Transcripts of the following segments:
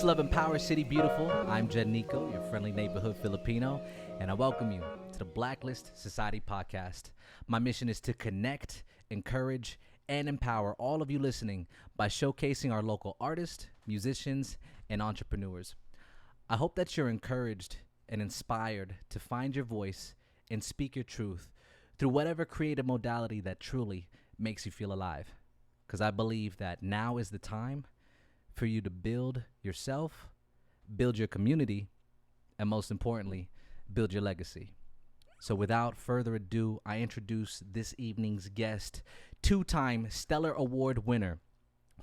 Peace, love, and power, City Beautiful. I'm Jen Nico, your friendly neighborhood Filipino, and I welcome you to the Blacklist Society podcast. My mission is to connect, encourage, and empower all of you listening by showcasing our local artists, musicians, and entrepreneurs. I hope that you're encouraged and inspired to find your voice and speak your truth through whatever creative modality that truly makes you feel alive. Because I believe that now is the time for you to build yourself, build your community, and most importantly, build your legacy. So without further ado, I introduce this evening's guest, two-time Stellar Award winner,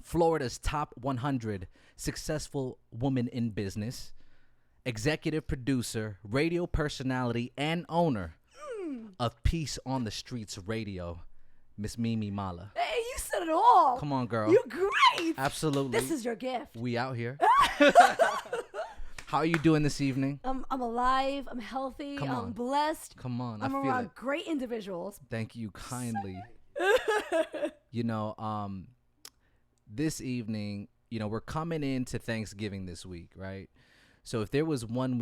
Florida's top 100 successful woman in business, executive producer, radio personality, and owner of Peace on the Streets Radio, Miss Mimi Mala. Hey, you said it all. Come on, girl. You're great. Absolutely. This is your gift. We out here. How are you doing this evening? I'm alive. I'm healthy. Come on. I'm blessed. Come on. I'm I feel around it. great individuals. Thank you kindly. This evening, we're coming into Thanksgiving this week, right? So if there was one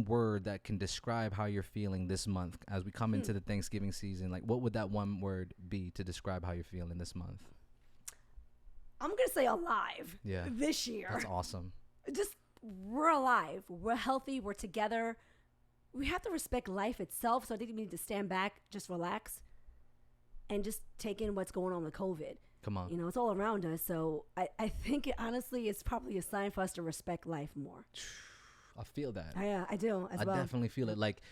word that can describe how you're feeling this month as we come into the Thanksgiving season, like what would that one word be to describe how you're feeling this month? I'm going to say alive this year. That's awesome. Just, we're alive. We're healthy. We're together. We have to respect life itself. So I think we need to stand back, just relax, and just take in what's going on with COVID. Come on. It's all around us. So I think, honestly, it's probably a sign for us to respect life more. I feel that. I do as well. I definitely feel it. Like,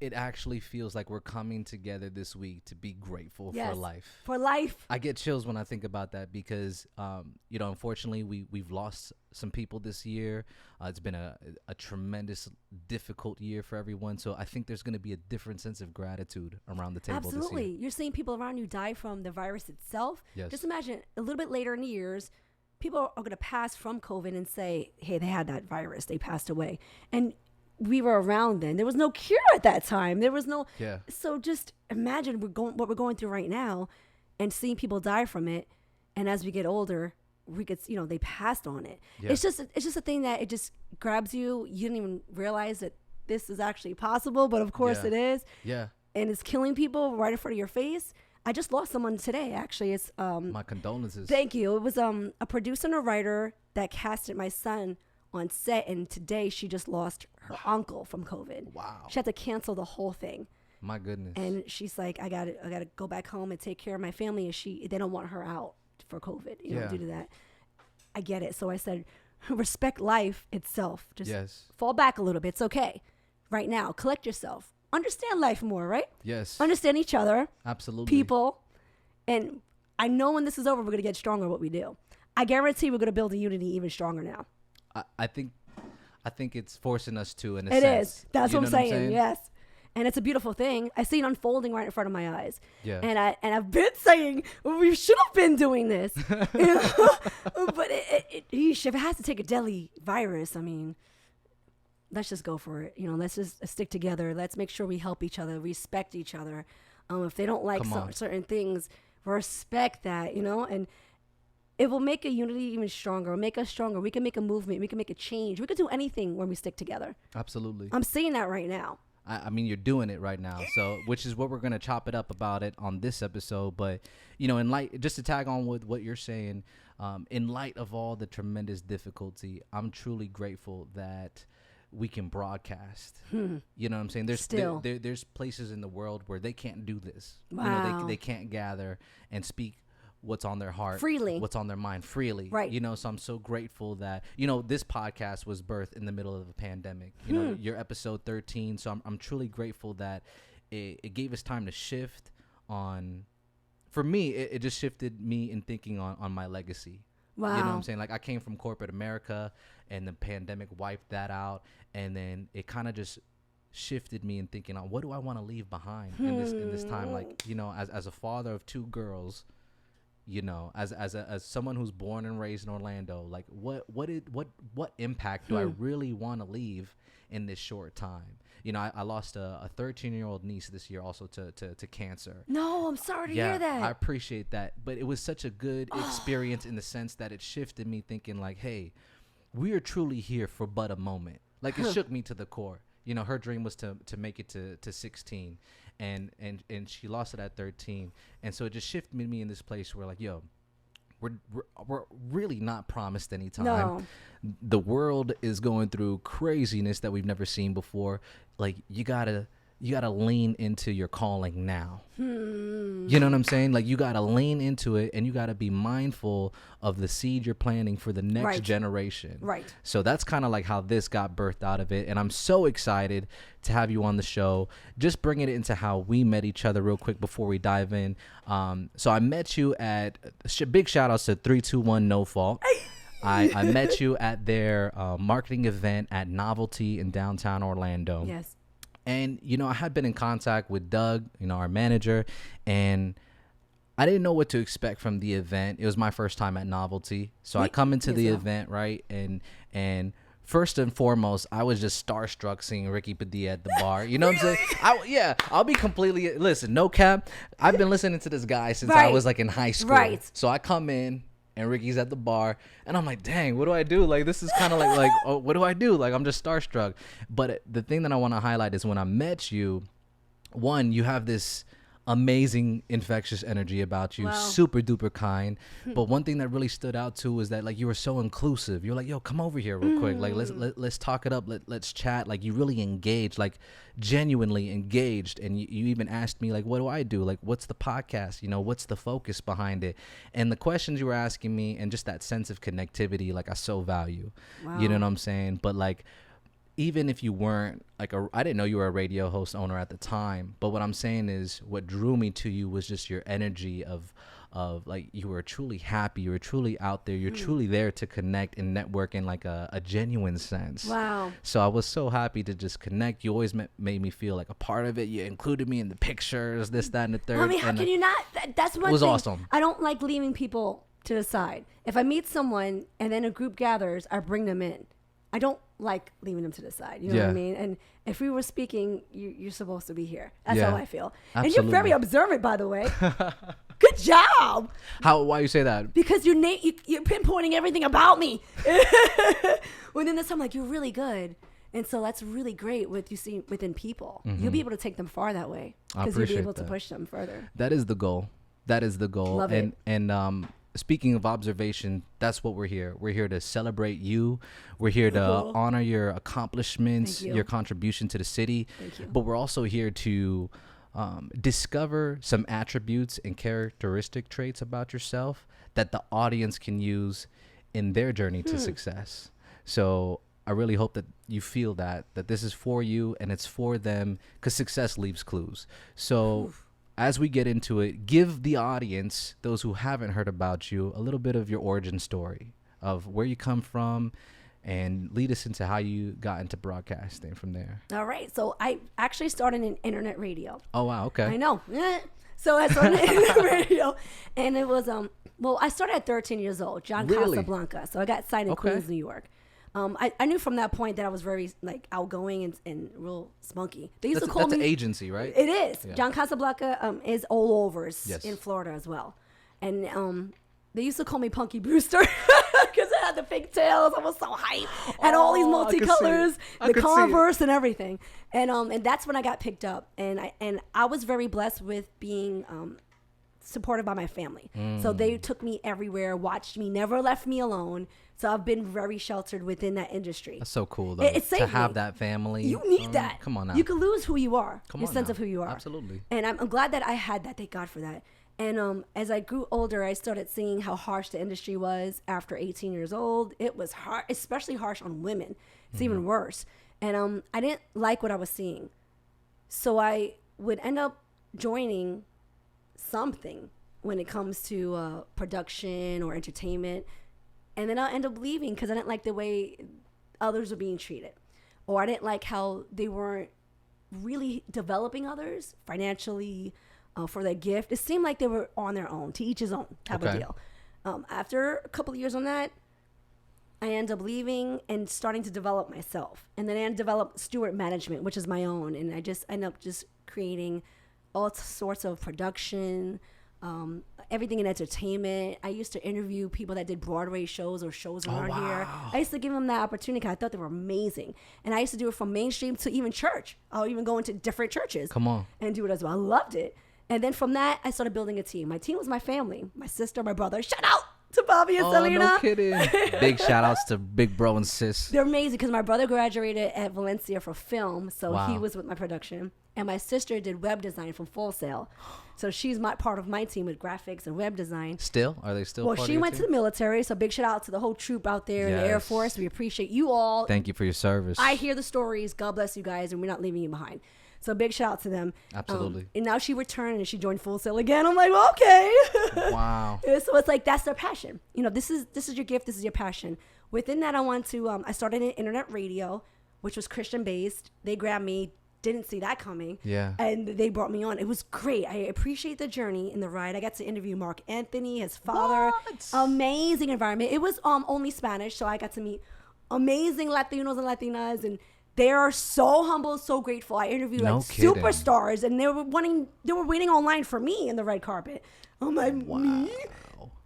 it actually feels like we're coming together this week to be grateful for life. For life. I get chills when I think about that because, unfortunately, we've lost some people this year. It's been a tremendous, difficult year for everyone. So I think there's going to be a different sense of gratitude around the table Absolutely. this year. You're seeing people around you die from the virus itself. Yes. Just imagine a little bit later in the years, people are going to pass from COVID and say, hey, they had that virus. They passed away. And we were around then. There was no cure at that time. There was no. Yeah. So just imagine what we're going through right now and seeing people die from it. And as we get older, we could, they passed on it. Yeah. It's just a thing that it just grabs you. You didn't even realize that this is actually possible, but of course it is. Yeah. And it's killing people right in front of your face. I just lost someone today, actually. It's my condolences. Thank you. It was a producer and a writer that casted my son on set, and today she just lost her uncle from COVID. Wow. She had to cancel the whole thing. My goodness. And she's like, I gotta go back home and take care of my family, and they don't want her out for COVID, due to that. I get it. So I said, respect life itself. Just fall back a little bit. It's okay. Right now, collect yourself. Understand life more, right? Yes. Understand each other. Absolutely. People. And I know when this is over, we're gonna get stronger at what we do. I guarantee we're gonna build a unity even stronger now. I think it's forcing us to, in a sense. It is. That's what I'm saying. Yes. And it's a beautiful thing. I see it unfolding right in front of my eyes. Yeah. And I've been saying we should have been doing this. But if it has to take a deadly virus, I mean, let's just go for it. Let's just stick together. Let's make sure we help each other, respect each other. If they don't like certain things, respect that, and it will make a unity even stronger, make us stronger. We can make a movement. We can make a change. We can do anything when we stick together. Absolutely. I'm seeing that right now. I mean, you're doing it right now. So, which is what we're going to chop it up about it on this episode. But, in light, just to tag on with what you're saying, in light of all the tremendous difficulty, I'm truly grateful that we can broadcast. You know what I'm saying? There's places in the world where they can't do this. Wow. They can't gather and speak what's on their heart freely, what's on their mind freely, right? So I'm so grateful that this podcast was birthed in the middle of a pandemic. Your episode 13, so I'm truly grateful that it gave us time to shift on. For me, it just shifted me in thinking on my legacy. Wow. You know what I'm saying? Like, I came from corporate America and the pandemic wiped that out, and then it kind of just shifted me in thinking on what do I want to leave behind in this time. Like, as a father of two girls, you know, as someone who's born and raised in Orlando, like what impact do I really want to leave in this short time? You know, I lost a 13-year-old niece this year also to cancer. No, I'm sorry to hear that. I appreciate that. But it was such a good experience in the sense that it shifted me thinking like, hey, we are truly here for but a moment. Like, it shook me to the core. You know, her dream was to make it to 16, and she lost it at 13. And so it just shifted me in this place where like, yo, we're really not promised any time. No. The world is going through craziness that we've never seen before. Like, you gotta lean into your calling now. You know what I'm saying? Like, you gotta lean into it, and you gotta be mindful of the seed you're planting for the next generation. Right. So that's kind of like how this got birthed out of it. And I'm so excited to have you on the show. Just bringing it into how we met each other real quick before we dive in. So I met you at big shout outs to 321 No Fault. I met you at their marketing event at Novelty in downtown Orlando. Yes. And, you know, I had been in contact with Doug, you know, our manager, and I didn't know what to expect from the event. It was my first time at Novelty. So I come into the event, right? And first and foremost, I was just starstruck seeing Ricky Padilla at the bar. You know what I'm saying? I'll be completely, listen, no cap. I've been listening to this guy since I was like in high school. Right. So I come in, and Ricky's at the bar, and I'm like, dang, what do I do? Like, this is kind of like, oh, what do I do? Like, I'm just starstruck. But the thing that I want to highlight is when I met you, one, you have this amazing infectious energy about you, super duper kind. But one thing that really stood out too was that like you were so inclusive. You're like, yo, come over here real quick. Like let's talk it up. Let's chat. Like you really engaged, like genuinely engaged. And you even asked me like, what do I do? Like, what's the podcast? You know, what's the focus behind it? And the questions you were asking me and just that sense of connectivity, like I so value. You know what I'm saying? But like, even if you weren't like I didn't know you were a radio host owner at the time, but what I'm saying is what drew me to you was just your energy of like you were truly happy, you were truly out there, you're truly there to connect and network in like a genuine sense. Wow. So I was so happy to just connect. You always made me feel like a part of it. You included me in the pictures, this, that, and the third. I mean, how can you not? That's one thing. It was awesome. I don't like leaving people to the side. If I meet someone and then a group gathers, I bring them in. I don't like leaving them to the side. You know what I mean? And if we were speaking, you're supposed to be here. That's how I feel. Absolutely. And you're very observant, by the way. Good job. Why you say that? Because you're pinpointing everything about me. Well, then this time, like, you're really good. And so that's really great what you see within people. You'll be able to take them far that way because you'll be able to push them further. That is the goal. Love it. And speaking of observation, that's what we're here. We're here to celebrate you. We're here to honor your accomplishments, your contribution to the city. Thank you. But we're also here to discover some attributes and characteristic traits about yourself that the audience can use in their journey to success. So I really hope that you feel that this is for you and it's for them, because success leaves clues. So as we get into it, give the audience, those who haven't heard about you, a little bit of your origin story of where you come from and lead us into how you got into broadcasting from there. All right. So I actually started in internet radio. Oh, wow. Okay. I know. So I started in internet radio, and it was, I started at 13 years old, John Casablanca. So I got signed in Queens, New York. I knew from that point that I was very like outgoing and real spunky. They used to call me. That's an agency, right? It is. Yeah. John Casablanca is all over in Florida as well, and they used to call me Punky Brewster because I had the pigtails. I was so hype. Had all these multicolors, the Converse and everything, and that's when I got picked up, and I was very blessed with being supported by my family. So they took me everywhere, watched me, never left me alone. So I've been very sheltered within that industry. That's so cool, though. To have that family. You need that. Come on now. You can lose who you are, your sense of who you are. Absolutely. And I'm glad that I had that. Thank God for that. And as I grew older, I started seeing how harsh the industry was after 18 years old. It was hard, especially harsh on women. It's even worse. And I didn't like what I was seeing. So I would end up joining something when it comes to production or entertainment. And then I'll end up leaving because I didn't like the way others were being treated. Or I didn't like how they weren't really developing others financially, for their gift. It seemed like they were on their own, to each his own type of deal. After a couple of years on that, I ended up leaving and starting to develop myself. And then I developed Stewart Management, which is my own. And I just ended up just creating all sorts of production, everything in entertainment. I used to interview people that did Broadway shows or shows around here. I used to give them that opportunity because I thought they were amazing. And I used to do it from mainstream to even church. I'll even go into different churches. Come on. And do it as well. I loved it. And then from that, I started building a team. My team was my family, my sister, my brother. Shout out to Bobby and Selena. No kidding. Big shout outs to big bro and sis. They're amazing because my brother graduated at Valencia for film, so he was with my production. And my sister did web design from Full Sail. So she's part of my team with graphics and web design. Still? Are they still Well, part she of went to the military, so big shout out to the whole troop out there in the Air Force. We appreciate you all. Thank you for your service. I hear the stories. God bless you guys, and we're not leaving you behind. So big shout out to them. Absolutely. And now she returned and she joined Full Sail again. I'm like, well, okay. Wow. So it's like, that's their passion. You know, this is your gift. This is your passion. Within that, I started an internet radio, which was Christian based. They grabbed me. Didn't see that coming. Yeah. And they brought me on. It was great. I appreciate the journey and the ride. I got to interview Mark Anthony, his father. What? Amazing environment. It was only Spanish, so I got to meet amazing Latinos and Latinas, and they are so humble, so grateful. I interviewed superstars, and they were waiting online for me in the red carpet. I'm like, me?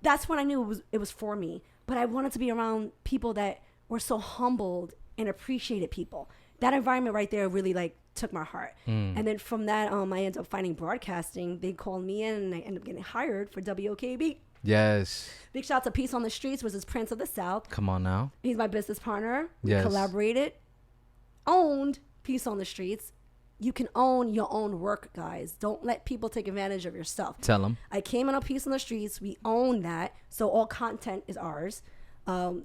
That's when I knew it was for me. But I wanted to be around people that were so humbled and appreciated people. That environment right there really took my heart. And then from that, I ended up finding broadcasting. They called me in, and I ended up getting hired for WOKB. Yes. Big shout out to Peace on the Streets, was his Prince of the South. Come on now. He's my business partner. We Yes. collaborated, owned Peace on the Streets. You can own your own work, guys. Don't let people take advantage of your stuff. Tell them. I came on a Peace on the Streets. We own that. So all content is ours. We're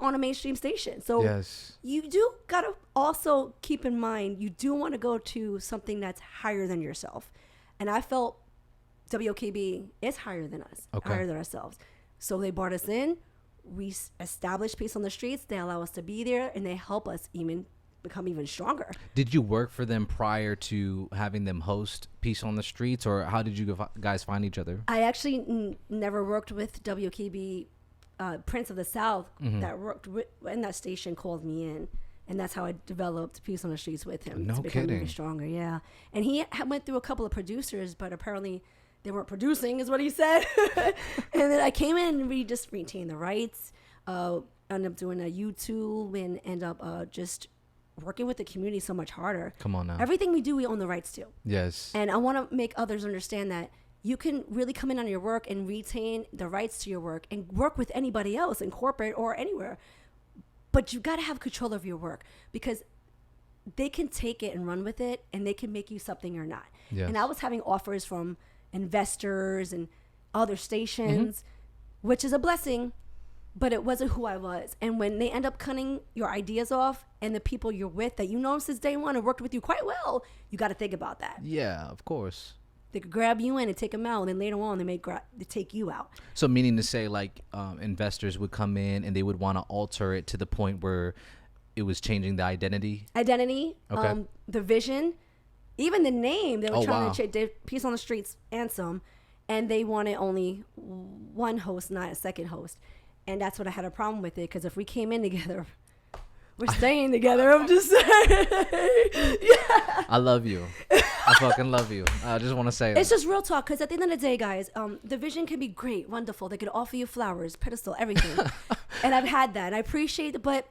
on a mainstream station. So yes. You do got to also keep in mind, you do want to go to something that's higher than yourself. And I felt WOKB is higher than us, higher than ourselves. So they brought us in. We established Peace on the Streets. They allow us to be there, and they help us become even stronger. Did you work for them prior to having them host Peace on the Streets, or how did you guys find each other? I actually never worked with WOKB. Prince of the South that worked in that station called me in, and that's how I developed Peace on the Streets with him. No to become kidding. even stronger. Yeah, and he went through a couple of producers, but apparently they weren't producing, is what he said. And then I came in, and we just retained the rights. Ended up doing a YouTube, and end up just working with the community so much harder. Come on now. Everything we do, we own the rights to. Yes. And I want to make others understand that you can really come in on your work and retain the rights to your work and work with anybody else in corporate or anywhere. But you got to have control of your work, because they can take it and run with it, and they can make you something you're not. Yes. And I was having offers from investors and other stations, which is a blessing, but it wasn't who I was. And when they end up cutting your ideas off and the people you're with that you know since day one and worked with you quite well, you got to think about that. Yeah, of course. They could grab you in and take them out, and then later on they take you out. So meaning to say, investors would come in and they would want to alter it to the point where it was changing the identity? Okay. The vision, even the name. They were trying to change Peace on the Streets anthem, and they wanted only one host, not a second host. And that's what I had a problem with it, because if we came in together, we're staying together. I'm just saying. Yeah. I love you. I fucking love you. I just want to say that. It's just real talk, because at the end of the day, guys, the vision can be great, wonderful. They could offer you flowers, pedestal, everything. And I've had that. And I appreciate it. But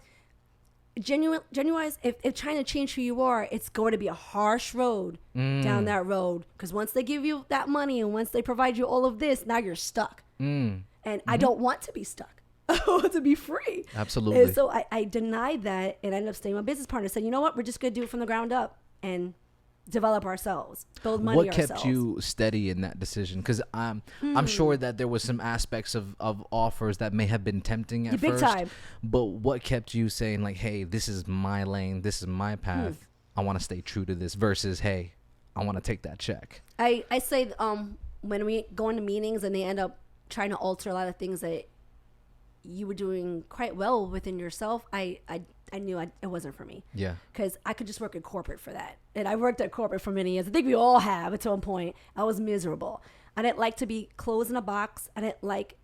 genuine-wise, if trying to change who you are, it's going to be a harsh road down that road. Because once they give you that money and once they provide you all of this, now you're stuck. And I don't want to be stuck. I want to be free. Absolutely. And so I denied that, and I ended up staying with my business partner. Said, you know what? We're just going to do it from the ground up and develop ourselves, build money ourselves. What kept you steady in that decision? Because I'm sure that there was some aspects of offers that may have been tempting at big first. Time. But what kept you saying, like, hey, this is my lane, this is my path, I want to stay true to this, versus, hey, I want to take that check? I say when we go into meetings and they end up trying to alter a lot of things that you were doing quite well within yourself, I I knew it wasn't for me. Yeah. Because I could just work in corporate for that. And I worked at corporate for many years. I think we all have at some point. I was miserable. I didn't like to be closed in a box. I didn't like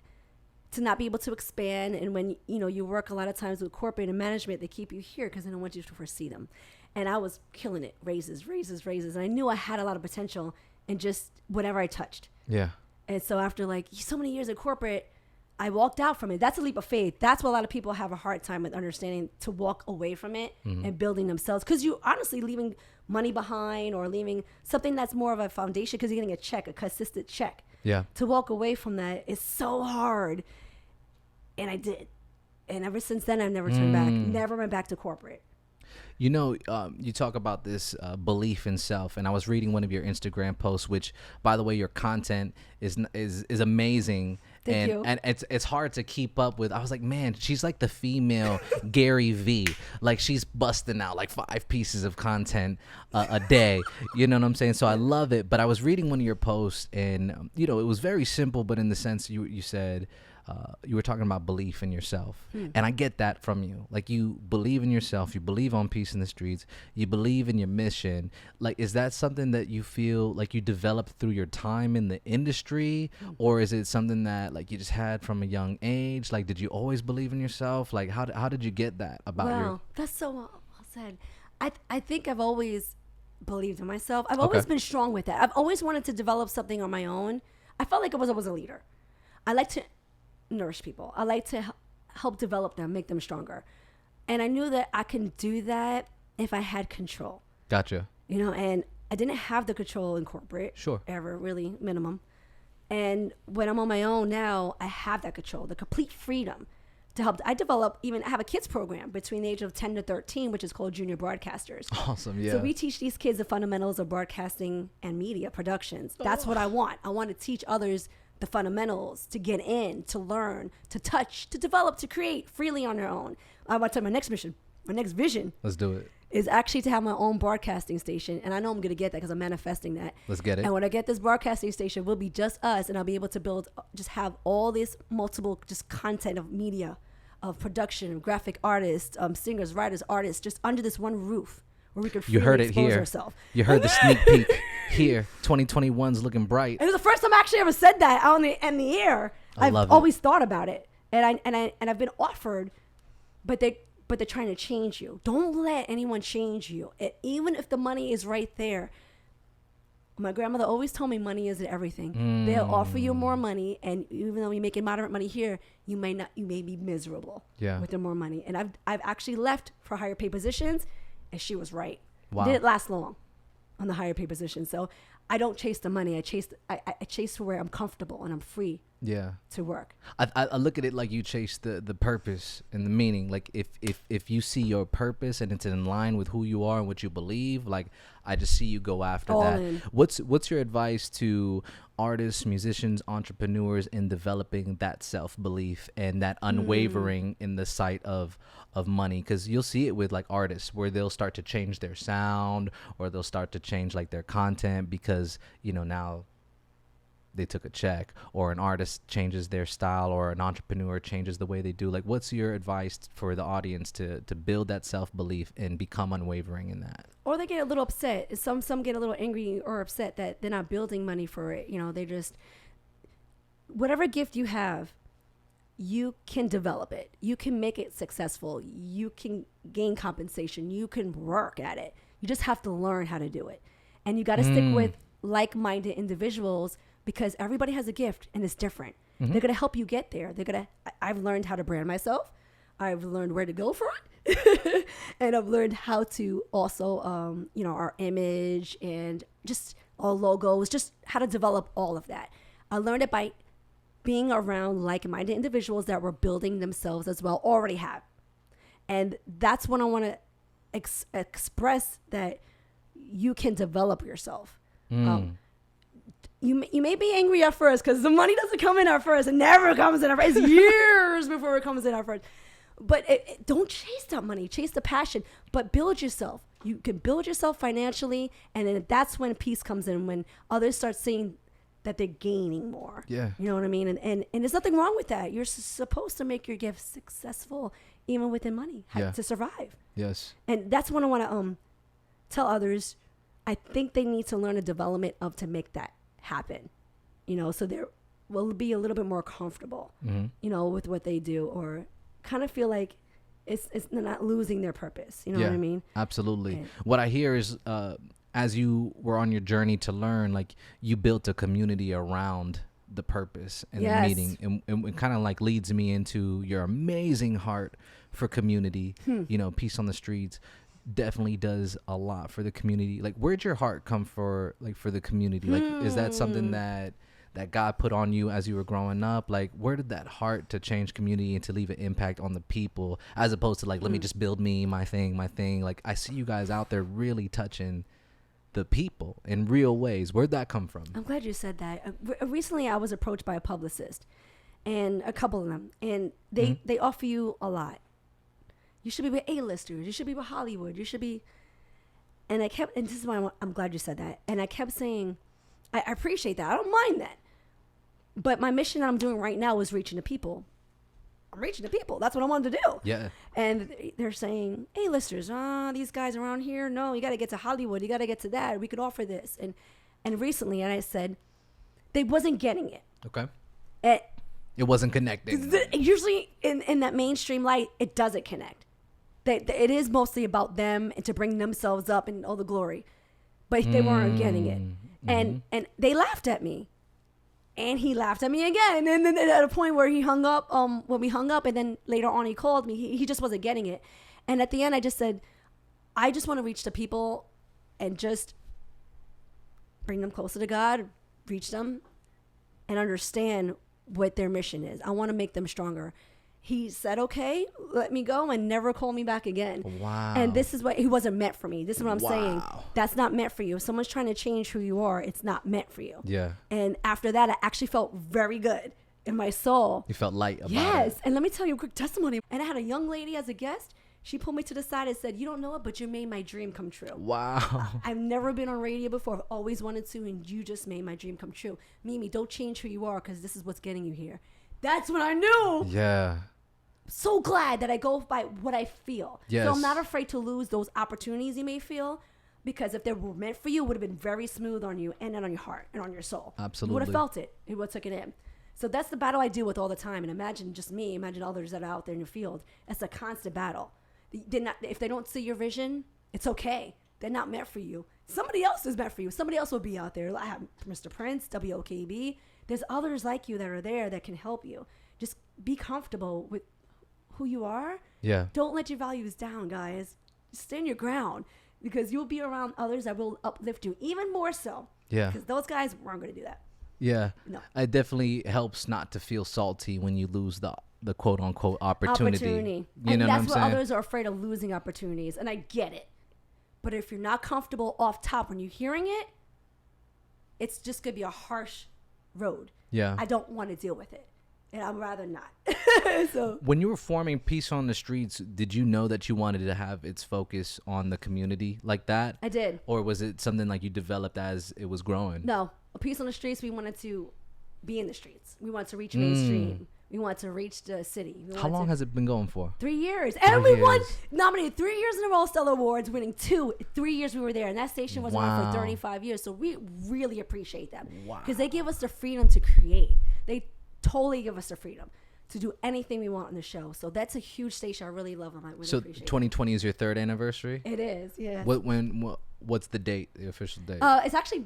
to not be able to expand. And when, you work a lot of times with corporate and management, they keep you here because they don't want you to foresee them. And I was killing it. Raises. And I knew I had a lot of potential in just whatever I touched. Yeah. And so after like so many years in corporate, I walked out from it. That's a leap of faith. That's what a lot of people have a hard time with understanding, to walk away from it and building themselves. Because you honestly leaving money behind or leaving something that's more of a foundation because you're getting a check, a consistent check. Yeah. To walk away from that is so hard. And I did. And ever since then, I've never turned back. Never went back to corporate. You talk about this belief in self, and I was reading one of your Instagram posts, which, by the way, your content is amazing. Thank you. And it's hard to keep up with. I was like, man, she's like the female Gary V. Like, she's busting out like 5 pieces of content a day. You know what I'm saying? So I love it. But I was reading one of your posts, and it was very simple, but in the sense you said. You were talking about belief in yourself. And I get that from you. Like, you believe in yourself. You believe on peace in the streets. You believe in your mission. Like, is that something that you feel like you developed through your time in the industry? Or is it something that, like, you just had from a young age? Like, did you always believe in yourself? Like, how did you get that about Wow, that's so well said. I think I've always believed in myself. I've always been strong with that. I've always wanted to develop something on my own. I felt like I was always a leader. I like to nourish people. I like to help develop them, make them stronger. And I knew that I can do that if I had control. Gotcha. And I didn't have the control in corporate. Sure. Ever, really, minimum. And when I'm on my own now, I have that control, the complete freedom to help. I have a kids program between the age of 10 to 13, which is called Junior Broadcasters. Awesome, yeah. So we teach these kids the fundamentals of broadcasting and media productions. That's what I want. I want to teach others the fundamentals, to get in, to learn, to touch, to develop, to create freely on their own. I want to tell my next vision. Let's do it. Is actually to have my own broadcasting station. And I know I'm going to get that because I'm manifesting that. Let's get it. And when I get this broadcasting station, we'll be just us, and I'll be able to have all this multiple just content of media, of production, graphic artists, singers, writers, artists, just under this one roof. Where we could freely expose ourselves. You heard the sneak peek here. 2021's looking bright. It was the first time I actually ever said that in the air. I've always thought about it, and I've been offered, but they're trying to change you. Don't let anyone change you. Even if the money is right there. My grandmother always told me money isn't everything. They'll offer you more money, and even though you're making moderate money here, you may be miserable with the more money. And I've actually left for higher pay positions. And she was right. Wow. Didn't last long on the higher pay position. So I don't chase the money. I chase to where I'm comfortable and I'm free to work. I look at it like you chase the purpose and the meaning. Like if you see your purpose and it's in line with who you are and what you believe, like I just see you go after All that. in. What's your advice to artists, musicians, entrepreneurs in developing that self-belief and that unwavering in the sight of money? Because you'll see it with like artists where they'll start to change their sound or they'll start to change like their content because now they took a check, or an artist changes their style, or an entrepreneur changes the way they do. Like, what's your advice for the audience to build that self-belief and become unwavering in that? Or they get a little upset. Some get a little angry or upset that they're not building money for it. They just, whatever gift you have, you can develop it. You can make it successful. You can gain compensation. You can work at it. You just have to learn how to do it. And you got to stick with like-minded individuals, because everybody has a gift and it's different. They're going to help you get there. I've learned how to brand myself. I've learned where to go for it. And I've learned how to also, our image and just our logos, just how to develop all of that. I learned it by being around like-minded individuals that were building themselves as well, already have. And that's when I want to express that you can develop yourself. You may be angry at first because the money doesn't come in at first. It never comes in at first. It's years before it comes in at first. But don't chase that money. Chase the passion. But build yourself. You can build yourself financially. And then that's when peace comes in, when others start seeing that they're gaining more. Yeah. You know what I mean? And there's nothing wrong with that. You're supposed to make your gift successful even within money, to survive. Yes. And that's what I want to tell others. I think they need to learn a development of to make that happen, so they will be a little bit more comfortable, with what they do, or kind of feel like they're not losing their purpose. You know what I mean? Absolutely. And what I hear is, as you were on your journey to learn, like you built a community around the purpose and the meaning, and it kind of like leads me into your amazing heart for community. Peace on the Streets definitely does a lot for the community. Like, where'd your heart come for the community? Like, is that something that God put on you as you were growing up? Like, where did that heart to change community and to leave an impact on the people, as opposed to like, let me just build my thing? Like, I see you guys out there really touching the people in real ways. Where'd that come from? I'm glad you said that. Recently, I was approached by a publicist, and a couple of them, and they offer you a lot. You should be with A-listers. You should be with Hollywood. You should be. And this is why I'm glad you said that. And I kept saying, I appreciate that. I don't mind that. But my mission that I'm doing right now is reaching the people. I'm reaching the people. That's what I wanted to do. Yeah. And they're saying, A-listers, these guys around here, no, you got to get to Hollywood. You got to get to that. We could offer this. And recently, and I said, they wasn't getting it. Okay. It wasn't connecting. Usually in that mainstream light, it doesn't connect. It is mostly about them and to bring themselves up and all the glory. But they weren't getting it. And they laughed at me. And he laughed at me again. And then at a point where he hung up, when we hung up, and then later on he called me, he just wasn't getting it. And at the end, I just said, I just want to reach the people and just bring them closer to God, reach them, and understand what their mission is. I want to make them stronger. He said, okay, let me go, and never call me back again. Wow. And this is he wasn't meant for me. This is what I'm saying. That's not meant for you. If someone's trying to change who you are, it's not meant for you. Yeah. And after that, I actually felt very good in my soul. You felt light about it. Yes. And let me tell you a quick testimony. And I had a young lady as a guest. She pulled me to the side and said, you don't know it, but you made my dream come true. Wow. I've never been on radio before. I've always wanted to, and you just made my dream come true. Mimi, don't change who you are, because this is what's getting you here. That's when I knew. Yeah. So glad that I go by what I feel. Yes. So I'm not afraid to lose those opportunities you may feel, because if they were meant for you, it would have been very smooth on you and then on your heart and on your soul. Absolutely. You would have felt it. You would have took it in. So that's the battle I deal with all the time. And imagine just me, imagine others that are out there in the field. It's a constant battle. If they don't see your vision, it's okay. They're not meant for you. Somebody else is meant for you. Somebody else will be out there. I have Mr. Prince, WOKB. There's others like you that are there that can help you. Just be comfortable with who you are. Yeah. Don't let your values down, guys. Stand your ground, because you'll be around others that will uplift you even more so. Yeah. Because those guys weren't going to do that. Yeah. No. It definitely helps not to feel salty when you lose the quote unquote opportunity. You know what I'm saying? That's what others are afraid of, losing opportunities. And I get it. But if you're not comfortable off top when you're hearing it, it's just going to be a harsh road. Yeah. I don't want to deal with it. And I'd rather not. So when you were forming Peace on the Streets, did you know that you wanted to have its focus on the community like that? I did. Or was it something like you developed as it was growing? No. A Peace on the Streets, we wanted to be in the streets. We wanted to reach mainstream. We wanted to reach the city. How long has it been going for? 3 years. And we won, nominated 3 years in a row, Stellar Awards, winning 3 years we were there. And that station was on for 35 years. So we really appreciate them. Wow. Because they give us the freedom to create. They totally give us the freedom to do anything we want on the show. So that's a huge station. I really love them. I really appreciate 2020 is your 3rd anniversary? It is, yeah. What's the date, the official date? It's actually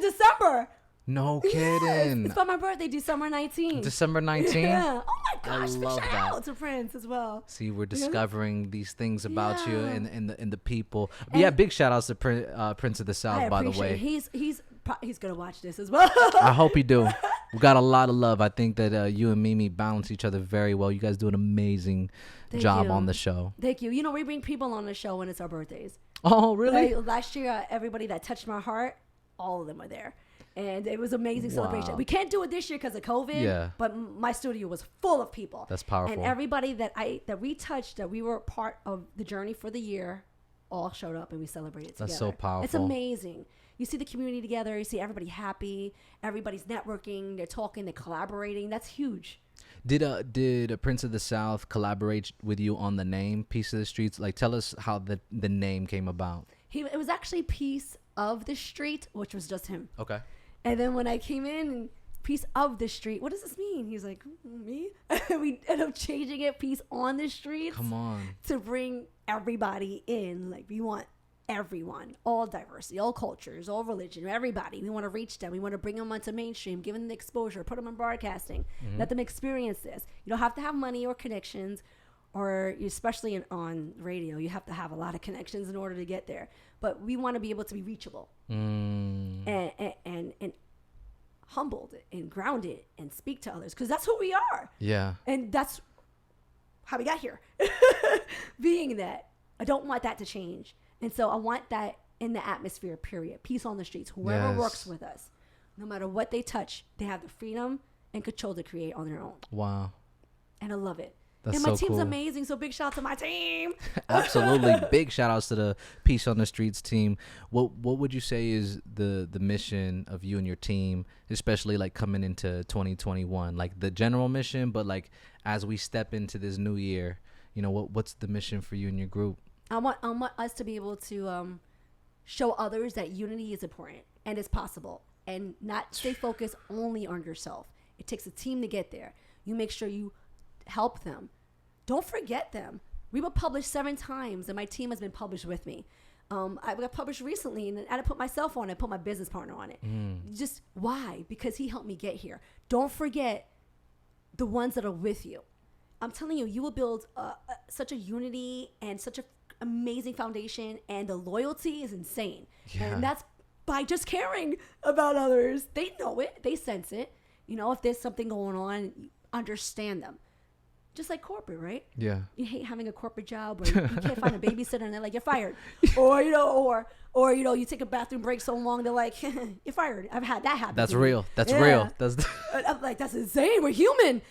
December. No kidding. It's for my birthday, December 19th. December 19th? Yeah. Oh my gosh. I love shout that. out to Prince as well. See, we're discovering these things about you Yeah. and the people. But yeah, big shout outs to Prince of the South, by the way. He's gonna watch this as well. I hope you do. We got a lot of love. I think that you and Mimi balance each other very well. You guys do an amazing job on the show. Thank you. You know, we bring people on the show when it's our birthdays. Oh, really? Last year, everybody that touched my heart, all of them were there. And it was amazing celebration. We can't do it this year because of COVID, but my studio was full of people. That's powerful. And everybody that we touched, that we were part of the journey for the year, all showed up and we celebrated together. That's so powerful. It's amazing. You see the community together. You see everybody happy. Everybody's networking. They're talking. They're collaborating. That's huge. Did Prince of the South collaborate with you on the name Peace of the Streets? Like, tell us how the name came about. It was actually Peace of the Street, which was just him. Okay. And then when I came in, Peace of the Street, what does this mean? He's like, me? We ended up changing it, Peace on the Streets. Come on. To bring everybody in. Like, we want everyone, all diversity, all cultures, all religion, everybody. We want to reach them. We want to bring them onto mainstream, give them the exposure, put them in broadcasting, let them experience this. You don't have to have money or connections, or especially on radio, you have to have a lot of connections in order to get there. But we want to be able to be reachable and humbled and grounded and speak to others, because that's who we are. Yeah. And that's how we got here. Being that, I don't want that to change. And so I want that in the atmosphere, period. Peace on the streets. Whoever works with us, no matter what they touch, they have the freedom and control to create on their own. Wow. And I love it. That's and my so team's cool. amazing. So big shout out to my team. Absolutely. Big shout outs to the Peace on the Streets team. What would you say is the mission of you and your team, especially like coming into 2021? Like the general mission, but like as we step into this new year, you know, what's the mission for you and your group? I want us to be able to show others that unity is important and it's possible, and not stay focused only on yourself. It takes a team to get there. You make sure you help them. Don't forget them. We were published 7 times, and my team has been published with me. I got published recently, and I had to put myself on it, put my business partner on it. Just why? Because he helped me get here. Don't forget the ones that are with you. I'm telling you, you will build such a unity and such a amazing foundation, and the loyalty is insane. And that's by just caring about others. They know it, they sense it. You know, if there's something going on, understand them. Just like corporate, right? Yeah. You hate having a corporate job where you can't find a babysitter and they're like, you're fired. Or, you know, or you know, you take a bathroom break so long, they're like, you're fired. I've had that happen. That's real. That's real. I'm like, that's insane. We're human.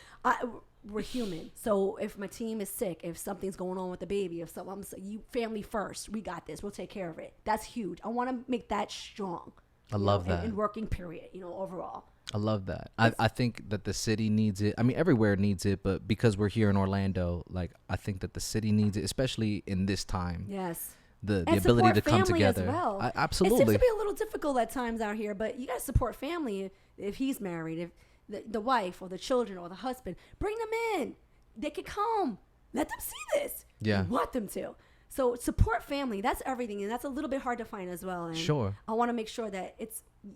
We're human. So if my team is sick, if something's going on with the baby, if I'm you family first, we got this. We'll take care of it. That's huge. I want to make that strong. I love that. In working period, you know, overall. I love that. I think that the city needs it. I mean, everywhere needs it, but because we're here in Orlando, like, I think that the city needs it, especially in this time. Yes. The ability to come together. As well. Absolutely. It seems to be a little difficult at times out here, but you got to support family if he's married, if the wife or the children or the husband. Bring them in. They can come. Let them see this. Yeah. You want them to. So support family. That's everything, and that's a little bit hard to find as well. And sure. I want to make sure that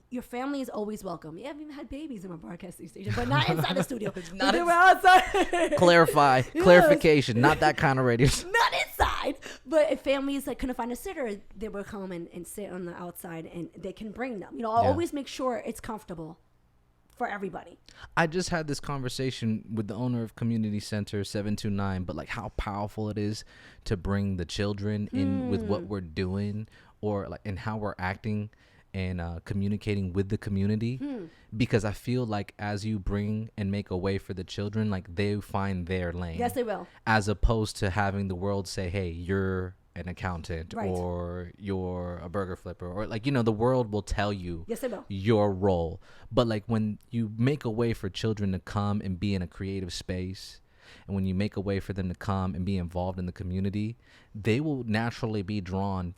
your family is always welcome. Yeah, I've even had babies in my broadcasting station, but not inside the studio. Not outside. Clarification. Not that kind of radio. Not inside. But if families that couldn't find a sitter, they will come and sit on the outside, and they can bring them. You know, I'll always make sure it's comfortable for everybody. I just had this conversation with the owner of Community Center 729, but like how powerful it is to bring the children in with what we're doing, or like in how we're acting and communicating with the community, because I feel like as you bring and make a way for the children, like they find their lane. Yes, they will. As opposed to having the world say, hey, you're an accountant, right, or you're a burger flipper, or like, you know, the world will tell you, yes, they will, your role. But like when you make a way for children to come and be in a creative space, and when you make a way for them to come and be involved in the community, they will naturally be drawn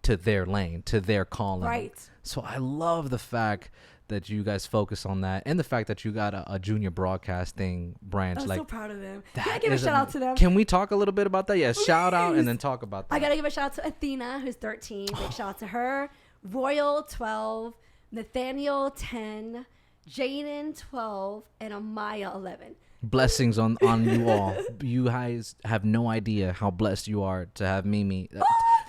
to their lane, to their calling. Right. So I love the fact that you guys focus on that, and the fact that you got a junior broadcasting branch. I'm like, so proud of them. Can I give a shout out to them? Can we talk a little bit about that? Yeah, please. Shout out and then talk about that. I gotta give a shout out to Athena, who's 13. Big shout out to her. Royal 12, Nathaniel 10, Jaden 12, and Amaya 11. Blessings on you all. You guys have no idea how blessed you are to have Mimi.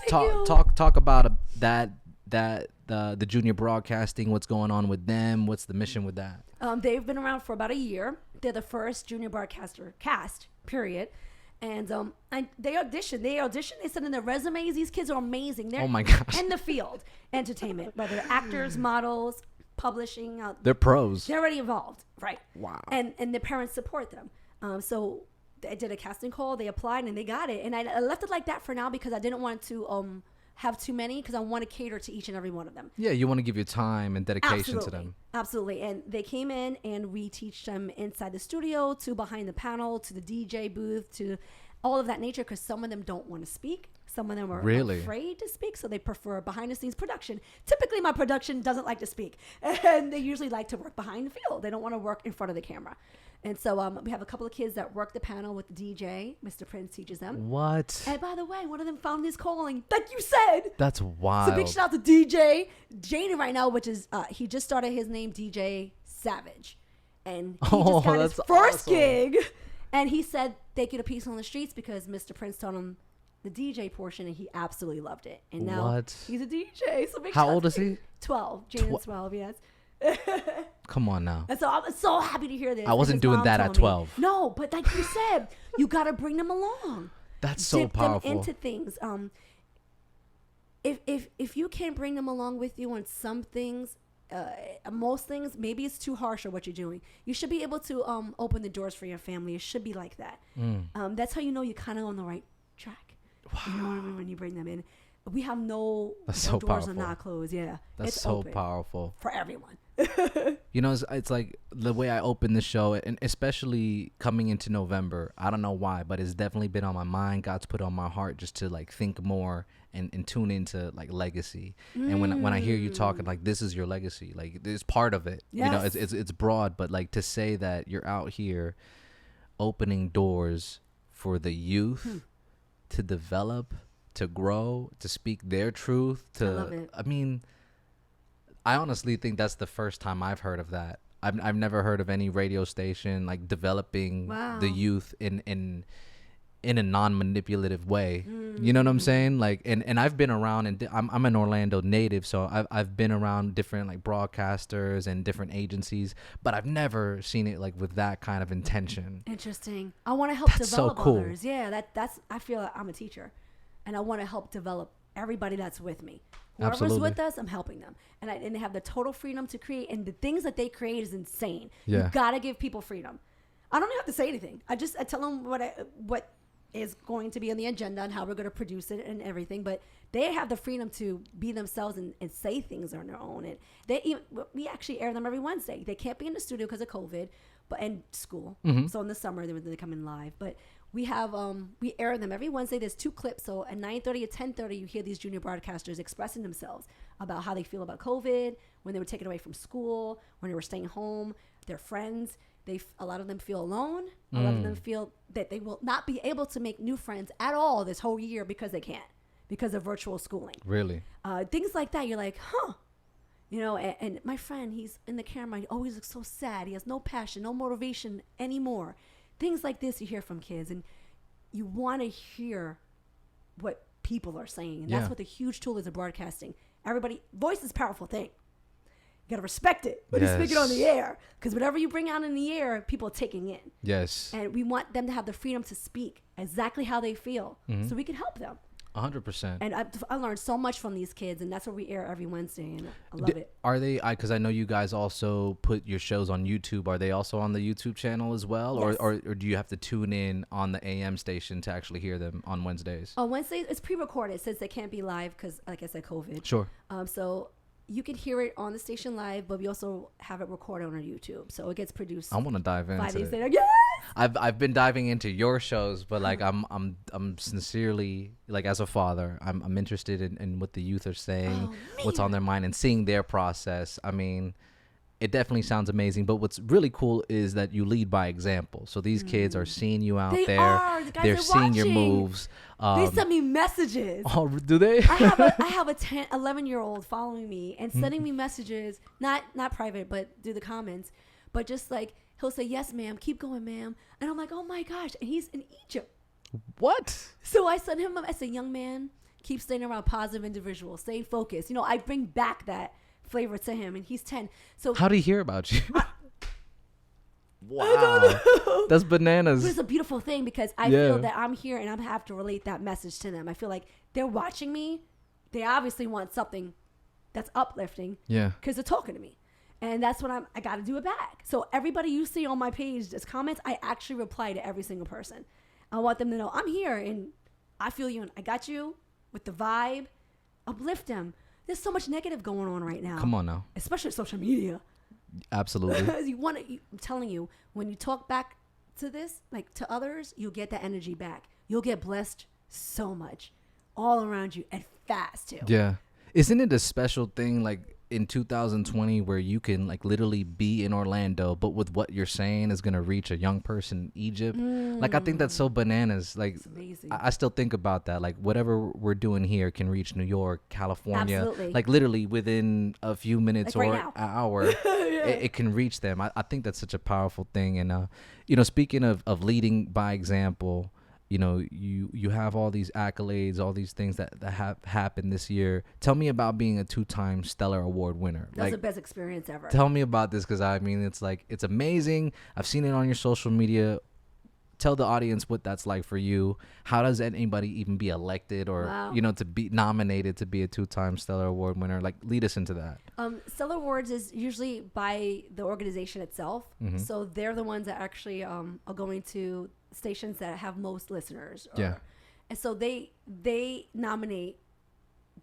Talk about the junior broadcasting. What's going on with them? What's the mission with that? They've been around for about a year. They're the first junior broadcaster cast, period. And they auditioned. They sent in their resumes. These kids are amazing. They're, oh my gosh, in the field, entertainment, whether they're actors, models, publishing. They're pros. They're already involved, right? Wow. And their parents support them. So I did a casting call. They applied and they got it. And I left it like that for now because I didn't want to have too many because I want to cater to each and every one of them. Yeah, you want to give your time and dedication to them. Absolutely. And they came in and we teach them inside the studio to behind the panel to the DJ booth to all of that nature, because some of them don't want to speak. Some of them are afraid to speak, so they prefer behind the scenes production. Typically, my production doesn't like to speak, and they usually like to work behind the field. They don't want to work in front of the camera. And so we have a couple of kids that work the panel with the DJ. Mr. Prince teaches them. What? And by the way, one of them found his calling, like you said. That's wild. So big shout out to DJ Janie right now, which is he just started his name DJ Savage, and he just got his first gig. And he said they get a piece on the streets because Mr. Prince taught him the DJ portion, and he absolutely loved it. And now he's a DJ. So big How old is he? 12. Jaden's 12, yes. Come on now. And so I'm so happy to hear this. I wasn't doing that at 12. No, but like you said, you got to bring them along. That's so powerful. Dip them into things. If you can't bring them along with you on some things, most things, maybe it's too harsh on what you're doing. You should be able to open the doors for your family. It should be like that. That's how you know you're kind of on the right track. Wow. You know what I mean? When you bring them in, we have no doors are not closed. Yeah, that's it's so open powerful for everyone. You know, it's like the way I open the show, and especially coming into November. I don't know why, but it's definitely been on my mind. God's put on my heart just to like think more and tune into like legacy. And when I hear you talking, like, this is your legacy, like it's part of it. Yes. You know, it's broad, but like to say that you're out here opening doors for the youth to develop, to grow, to speak their truth. I love it. I mean, I honestly think that's the first time I've heard of that. I've never heard of any radio station like developing the youth in a non-manipulative way. You know what I'm saying? Like, and I've been around, and I'm an Orlando native, so I've been around different like broadcasters and different agencies, but I've never seen it like with that kind of intention. Interesting. I want to help develop so cool. others. Yeah, that's. I feel like I'm a teacher, and I want to help develop everybody that's with me. Whoever's with us, I'm helping them, and they have the total freedom to create. And the things that they create is insane. Yeah. You gotta give people freedom. I don't even have to say anything. I tell them what is going to be on the agenda and how we're going to produce it and everything, but they have the freedom to be themselves and say things on their own. And we actually air them every Wednesday. They can't be in the studio because of COVID, and school. So in the summer they come in live, but we have we air them every Wednesday. There's 2 clips, so at 9:30 at 10:30 you hear these junior broadcasters expressing themselves about how they feel about COVID, when they were taken away from school, when they were staying home, their friends. A lot of them feel alone. A lot of them feel that they will not be able to make new friends at all this whole year because they can't, because of virtual schooling. Really? Things like that. You're like, huh? You know, and my friend, he's in the camera. He always looks so sad. He has no passion, no motivation anymore. Things like this you hear from kids, and you want to hear what people are saying. And that's what the huge tool is of broadcasting. Everybody, voice is a powerful thing. You gotta respect it when you speak it on the air, because whatever you bring out in the air, people are taking in. Yes. And we want them to have the freedom to speak exactly how they feel, so we can help them. 100%. And I learned so much from these kids, and that's what we air every Wednesday, and I love it. Are they? Because I know you guys also put your shows on YouTube. Are they also on the YouTube channel as well, yes. or do you have to tune in on the AM station to actually hear them on Wednesdays? On Wednesdays, it's pre-recorded since they can't be live because, like I said, COVID. Sure. So you can hear it on the station live, but we also have it recorded on our YouTube, so it gets produced. I want to dive into 5 days it. later. Yes! I've been diving into your shows, but like I'm sincerely, like, as a father, I'm interested in what the youth are saying, what's on their mind, and seeing their process. I mean, it definitely sounds amazing, but what's really cool is that you lead by example. So these kids are seeing you out there. They're seeing your moves. They send me messages. Oh, do they? I have a 11-year-old following me and sending me messages, not private, but through the comments, but just like, he'll say, "Yes, ma'am, keep going, ma'am." And I'm like, oh my gosh. And he's in Egypt. What? So I sent him, I said, "Young man, keep staying around positive individuals. Stay focused." You know, I bring back that flavor to him, and he's 10. So how did he hear about you? Wow, that's bananas. But it's a beautiful thing because I feel that I'm here and I have to relate that message to them. I feel like they're watching me. They obviously want something that's uplifting. Yeah, because they're talking to me, and that's what I got to do it back. So everybody you see on my page as comments, I actually reply to every single person. I want them to know I'm here and I feel you and I got you with the vibe. uplift them. There's so much negative going on right now. Come on now. Especially social media. Absolutely. I'm telling you, when you talk back to this, like to others, you'll get that energy back. You'll get blessed so much all around you and fast too. Yeah. Isn't it a special thing like in 2020 where you can like literally be in Orlando, but with what you're saying is going to reach a young person in Egypt? Like, I think that's so bananas. Like, I still think about that. Like, whatever we're doing here can reach New York, California. Absolutely. Like, literally within a few minutes like or right an hour, it can reach them. I think that's such a powerful thing. And, you know, speaking of leading by example, you know, you have all these accolades, all these things that have happened this year. Tell me about being a 2-time Stellar Award winner. That was the best experience ever. Tell me about this, because I mean, it's like, it's amazing. I've seen it on your social media. Tell the audience what that's like for you. How does anybody even be elected or, you know, to be nominated to be a 2-time Stellar Award winner? Like, lead us into that. Stellar Awards is usually by the organization itself. Mm-hmm. So they're the ones that actually are going to stations that have most listeners. And so they nominate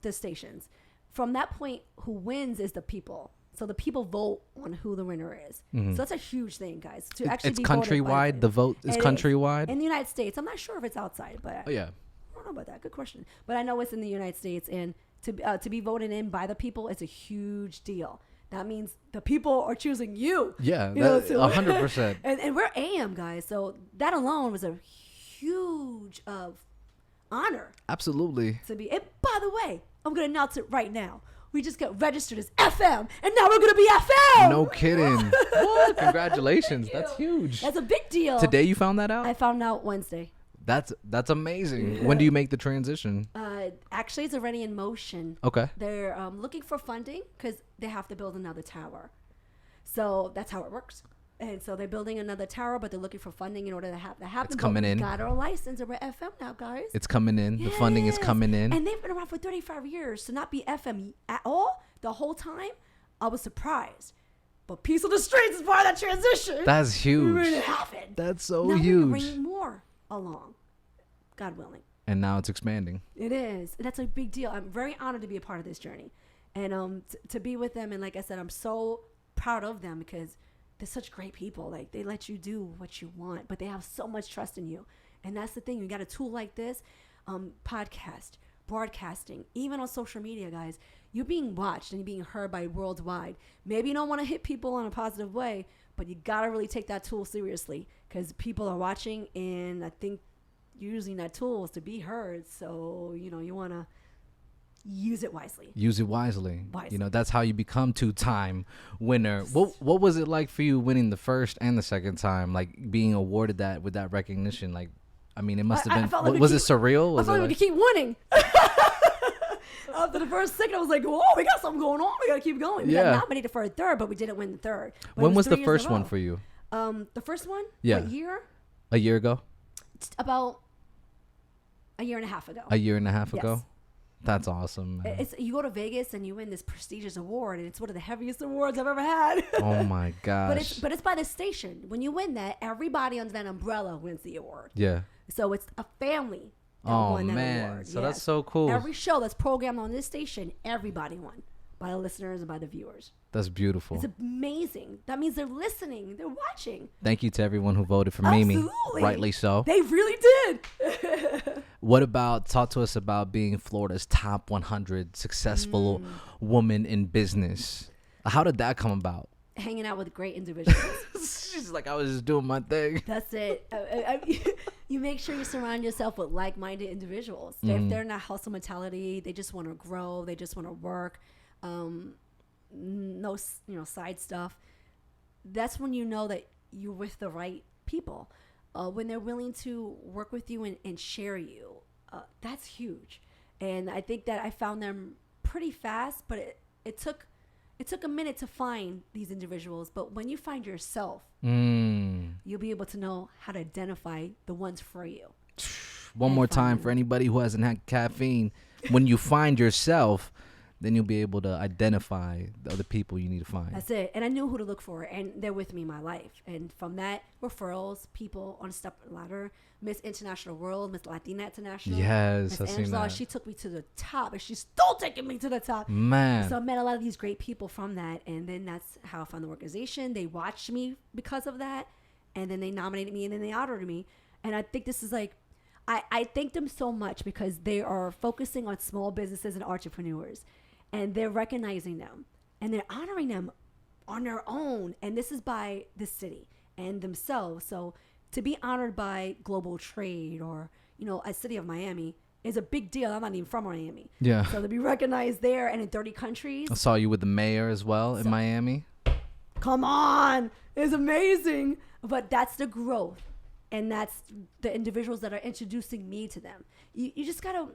the stations. From that point, who wins is the people. So the people vote on who the winner is. So that's a huge thing, guys. To actually it's be countrywide. The vote is countrywide in the United States. I'm not sure if it's outside, but oh yeah, I don't know about that. Good question. But I know it's in the United States, and to be voted in by the people is a huge deal. That means the people are choosing you. Yeah, you know, 100%. And we're AM guys, so that alone was a huge honor. Absolutely. To be. And by the way, I'm gonna announce it right now. We just got registered as FM, and now we're gonna be FM. No kidding. What? Congratulations. That's huge. That's a big deal. Today you found that out? I found out Wednesday. That's amazing. Yeah. When do you make the transition? Actually, it's already in motion. Okay. They're looking for funding because they have to build another tower. So that's how it works. And so they're building another tower, but they're looking for funding in order to have that happen. It's coming in. We got our license, and we're FM now, guys. It's coming in. Yes. The funding is coming in. And they've been around for 35 years. To not be FM at all the whole time, I was surprised. But Peace on the Streets is part of that transition. That's huge. We made it happen. That's so now huge. We're bringing more along, God willing. And now it's expanding. It is. That's a big deal. I'm very honored to be a part of this journey. And to be with them. And like I said, I'm so proud of them because they're such great people. Like, they let you do what you want, but they have so much trust in you. And that's the thing. You got a tool like this, podcast, broadcasting, even on social media, guys. You're being watched and you're being heard by worldwide. Maybe you don't want to hit people in a positive way, but you got to really take that tool seriously because people are watching, and I think you're using that tool to be heard. So, you know, you want to use it wisely. Use it wisely. You know, that's how you become 2-time winner. What was it like for you winning the first and the second time, like being awarded that with that recognition? Like, I mean, it must have been, like was it surreal? I felt like we could keep winning. After the first second, I was like, whoa, we got something going on. We got to keep going. We got nominated for a third, but we didn't win the third. But when was the first one for you? The first one? Yeah. What year? A year ago? About a year and a half ago. A year and a half ago? Yes. That's awesome, man. You go to Vegas and you win this prestigious award, and it's one of the heaviest awards I've ever had. Oh my gosh! But it's by the station. When you win that, everybody under that umbrella wins the award. Yeah. So it's a family that won that award. So that's so cool. Every show that's programmed on this station, everybody won by the listeners and by the viewers. That's beautiful. It's amazing. That means they're listening. They're watching. Thank you to everyone who voted for Mimi. Rightly so. They really did. Talk to us about being Florida's top 100 successful woman in business. How did that come about? Hanging out with great individuals. She's like, I was just doing my thing. That's it. You make sure you surround yourself with like-minded individuals. If they're not hustle mentality, they just want to grow. They just want to work. No, side stuff. That's when you know that you're with the right people. When they're willing to work with you and share you, that's huge. And I think that I found them pretty fast, but it took a minute to find these individuals. But when you find yourself, you'll be able to know how to identify the ones for you. One more time for anybody who hasn't had caffeine. When you find yourself, then you'll be able to identify the other people you need to find. That's it. And I knew who to look for, and they're with me in my life. And from that, referrals, people on a step ladder, Miss International World, Miss Latina International. Yes, Miss I've seen that. She took me to the top, and she's still taking me to the top. Man. So I met a lot of these great people from that, and then that's how I found the organization. They watched me because of that, and then they nominated me, and then they honored me. And I think this is like, I thank them so much because they are focusing on small businesses and entrepreneurs, and they're recognizing them, and they're honoring them on their own. And this is by the city and themselves. So to be honored by Global Trade or, a city of Miami is a big deal. I'm not even from Miami. Yeah. So to be recognized there and in 30 countries. I saw you with the mayor as well in Miami. Come on. It's amazing. But that's the growth. And that's the individuals that are introducing me to them. You just got to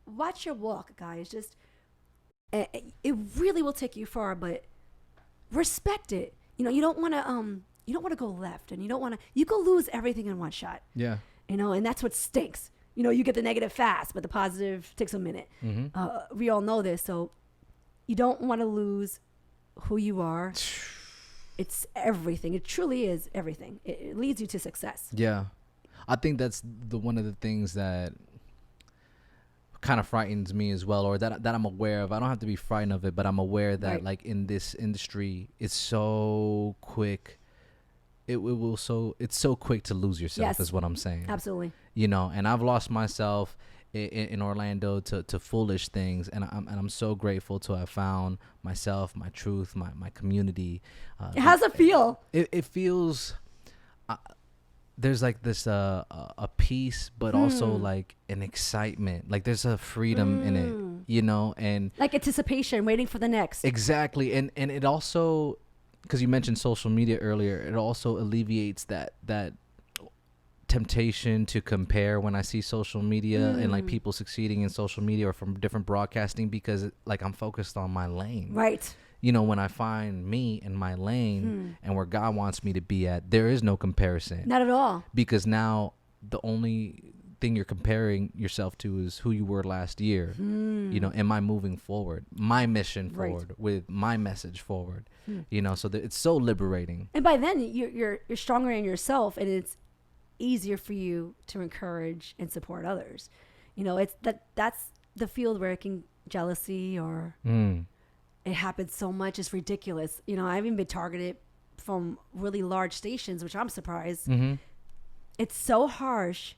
watch your walk, guys. Just, it really will take you far, but respect it. You don't want to go left, and you go lose everything in one shot. Yeah. And that's what stinks. You get the negative fast, but the positive takes a minute. Mm-hmm. We all know this. So you don't want to lose who you are. It's everything. It truly is everything. It leads you to success. Yeah. I think that's one of the things that kind of frightens me as well, or that I'm aware of. I don't have to be frightened of it, but I'm aware that Right. like in this industry, it's so quick. It's so quick to lose yourself. Yes. Is what I'm saying. Absolutely. And I've lost myself in Orlando to foolish things, and I'm so grateful to have found myself, my truth, my community. How's it feel? It feels there's like this a peace, but also like an excitement. Like there's a freedom in it, and like anticipation, waiting for the next. Exactly, and it also, because you mentioned social media earlier, it also alleviates that temptation to compare when I see social media and like people succeeding in social media or from different broadcasting, because like I'm focused on my lane. Right. When I find me in my lane and where God wants me to be at, there is no comparison. Not at all. Because now the only thing you're comparing yourself to is who you were last year. Am I moving forward? My mission forward with my message forward. So it's so liberating. And by then you're stronger in yourself, and it's easier for you to encourage and support others. It's that's the field where jealousy or it happens so much. It's ridiculous. I've even been targeted from really large stations, which I'm surprised. It's so harsh.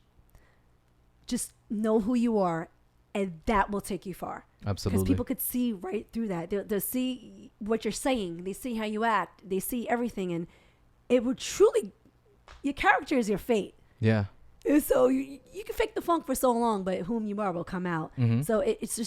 Just know who you are, and that will take you far. Absolutely. Because people could see right through that. They'll see what you're saying. They see how you act. They see everything, and it would truly. Your character is your fate. Yeah. And so you can fake the funk for so long, but whom you are will come out. So it's you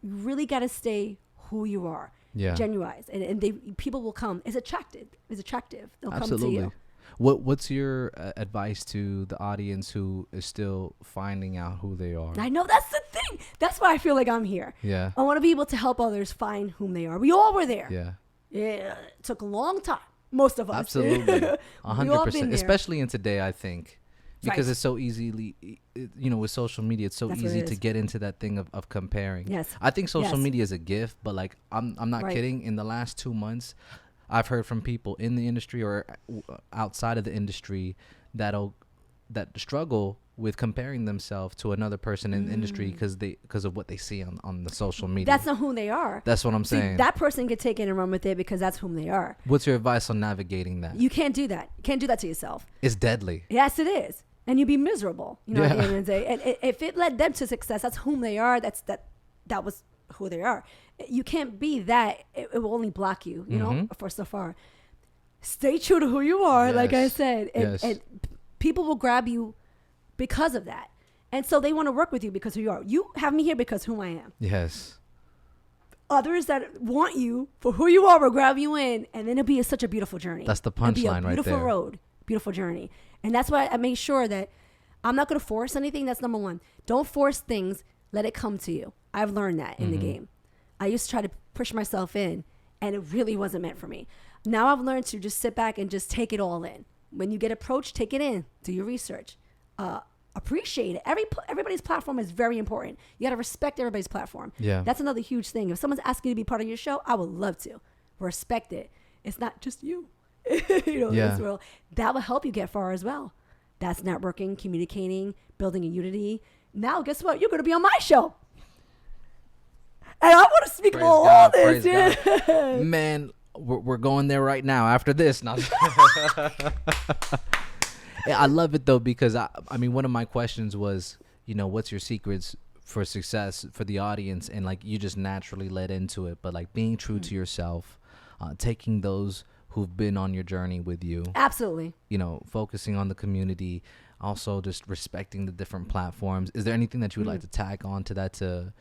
really got to stay who you are. Yeah. Genuine. And people will come. It's attractive. They'll Absolutely. come to you. What's your advice to the audience who is still finding out who they are? I know that's the thing. That's why I feel like I'm here. Yeah. I want to be able to help others find whom they are. We all were there. Yeah. Yeah. It took a long time. Most of us. Absolutely. 100%. Especially in today, I think. Because it's so easily, with social media, it's so easy to get into that thing of comparing. Yes. I think social media is a gift, but like, I'm not kidding. In the last 2 months, I've heard from people in the industry or outside of the industry that struggle with comparing themselves to another person in the industry because of what they see on the social media. That's not who they are. That's what I'm saying. That person could take it and run with it because that's whom they are. What's your advice on navigating that? You can't do that. You can't do that to yourself. It's deadly. Yes, it is. And you'd be miserable, at the end of the day. And if it led them to success, that's whom they are. That was who they are. You can't be that. It will only block you, for so far. Stay true to who you are, like I said. And people will grab you because of that. And so they want to work with you because who you are. You have me here because who I am. Yes. Others that want you for who you are will grab you in, and then it'll be such a beautiful journey. That's the punchline right there. Beautiful road, beautiful journey. And that's why I make sure that I'm not going to force anything. That's number one. Don't force things. Let it come to you. I've learned that in the game. I used to try to push myself in, and it really wasn't meant for me. Now I've learned to just sit back and just take it all in. When you get approached, take it in. Do your research. appreciate it. Everybody's platform is very important. You got to respect everybody's platform. Yeah. That's another huge thing. If someone's asking you to be part of your show, I would love to respect it. It's not just you. This world. That will help you get far as well. That's networking, communicating, building a unity. Now, guess what? You're going to be on my show. And I want to speak about all this. Yeah. Man, we're going there right now after this. Now. Yeah, I love it, though, because, I mean, one of my questions was, what's your secrets for success for the audience? And, like, you just naturally led into it. But, like, being true to yourself, taking those who've been on your journey with you. Absolutely. Focusing on the community, also just respecting the different platforms. Is there anything that you would like to tag on to that, to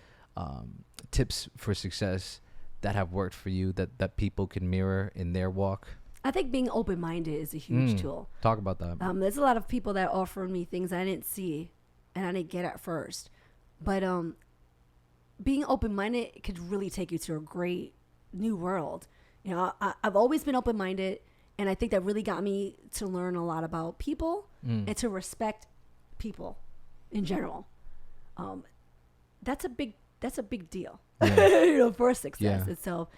tips for success that have worked for you that people can mirror in their walk? I think being open-minded is a huge tool. Talk about that. There's a lot of people that offer me things I didn't see and I didn't get at first. But being open-minded could really take you to a great new world. I've always been open-minded, and I think that really got me to learn a lot about people and to respect people in general. That's a big deal, for success. Yeah. And so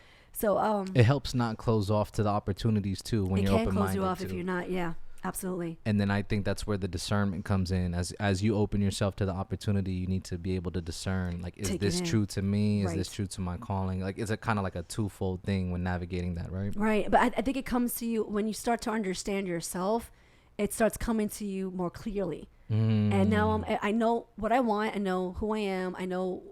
it helps not close off to the opportunities too when you're open-minded. It can't close you off if you're not. Yeah, absolutely. And then I think that's where the discernment comes in. As you open yourself to the opportunity, you need to be able to discern, like, is this true to me? Is this true to my calling? Like, it's a kind of like a twofold thing when navigating that, right? Right. But I think it comes to you when you start to understand yourself. It starts coming to you more clearly. And now I know what I want. I know who I am. I know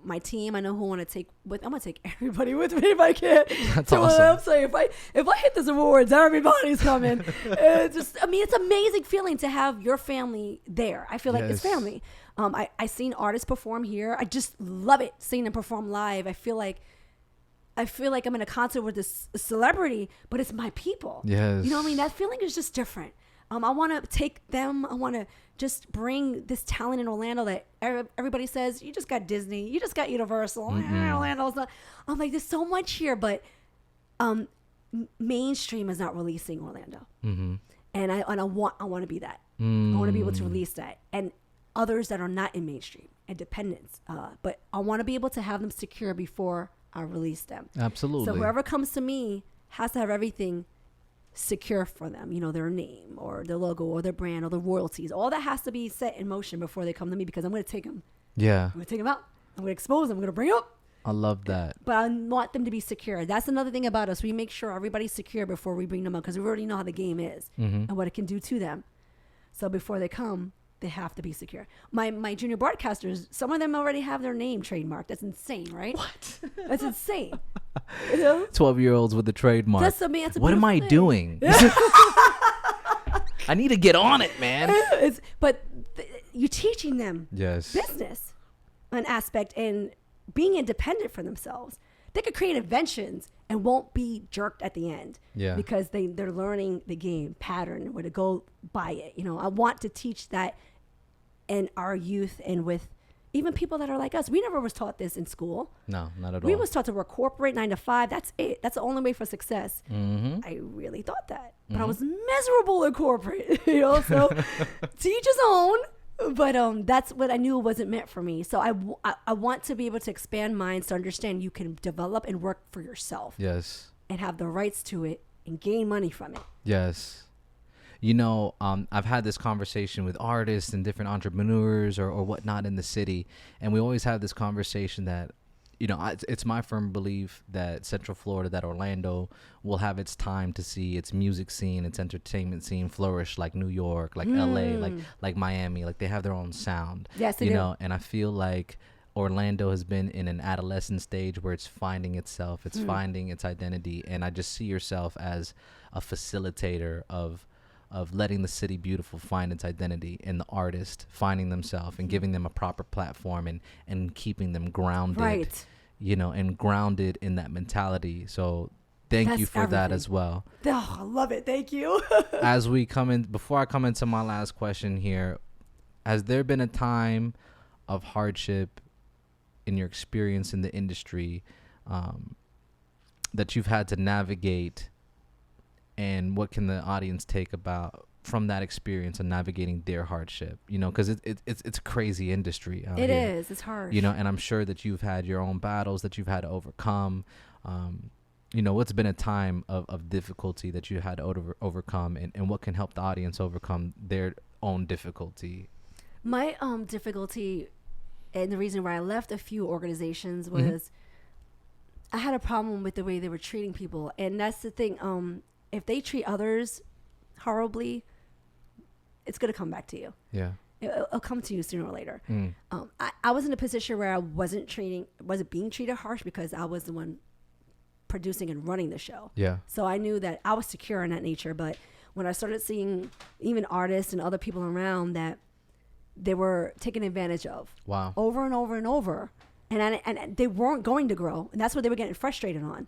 my team. I know who I want to take with. I'm gonna take everybody with me if I can. That's so awesome. I'm saying, if I hit this awards, everybody's coming. It's amazing feeling to have your family there. I feel like it's family. I seen artists perform here. I just love it seeing them perform live. I feel like I'm in a concert with this celebrity, but it's my people. Yes. You know what I mean? That feeling is just different. I want to take them. I want to just bring this talent in Orlando that everybody says, you just got Disney, you just got Universal. Orlando's not. I'm like, there's so much here, but mainstream is not releasing Orlando. And I want to be that. I want to be able to release that. And others that are not in mainstream, independents. But I want to be able to have them secure before I release them. Absolutely. So whoever comes to me has to have everything secure for them, their name or their logo or their brand or their royalties. All that has to be set in motion before they come to me, because I'm going to take them. Yeah. I'm going to take them out. I'm going to expose them. I'm going to bring them up. I love that. But I want them to be secure. That's another thing about us. We make sure everybody's secure before we bring them up, because we already know how the game is and what it can do to them. So before they come, they have to be secure. My junior broadcasters, some of them already have their name trademarked. That's insane, right? What? That's insane. 12-year-olds with the trademark. That's what am I doing? I need to get on it, man. But you're teaching them business, an aspect, and being independent for themselves. They could create inventions and won't be jerked at the end. Yeah. Because they're learning the game pattern, where to go by it. I want to teach that in our youth and with even people that are like us. We never was taught this in school. No, not at all. We was taught to work corporate 9 to 5. That's it. That's the only way for success. I really thought that, but I was miserable in corporate. So to each his own. But that's what I knew wasn't meant for me. So I want to be able to expand minds to understand you can develop and work for yourself. Yes. And have the rights to it and gain money from it. Yes. I've had this conversation with artists and different entrepreneurs or whatnot in the city, and we always have this conversation that, it's my firm belief that Central Florida, that Orlando will have its time to see its music scene, its entertainment scene flourish like New York, like LA, like Miami, like they have their own sound. Yes, they do. And I feel like Orlando has been in an adolescent stage where it's finding itself, it's finding its identity, and I just see yourself as a facilitator of letting the city beautiful find its identity, and the artist finding themselves and giving them a proper platform and keeping them grounded, and grounded in that mentality. So thank you for that as well. Oh, I love it. Thank you. As we come in, before I come into my last question here, has there been a time of hardship in your experience in the industry that you've had to navigate? And what can the audience take from that experience and navigating their hardship, you know, because it's a crazy industry out It here. is. It's hard. You know, and I'm sure that you've had your own battles that you've had to overcome. You know, what's been a time of difficulty that you had to overcome, and what can help the audience overcome their own difficulty? My difficulty, and the reason why I left a few organizations was I had a problem with the way they were treating people. And that's the thing. If they treat others horribly, it's going to come back to you. Yeah. It'll come to you sooner or later. I was in a position where I wasn't being treated harsh because I was the one producing and running the show. Yeah. So I knew that I was secure in that nature. But when I started seeing even artists and other people around that they were taken advantage of, wow, over and over and over, and they weren't going to grow, and that's what they were getting frustrated on,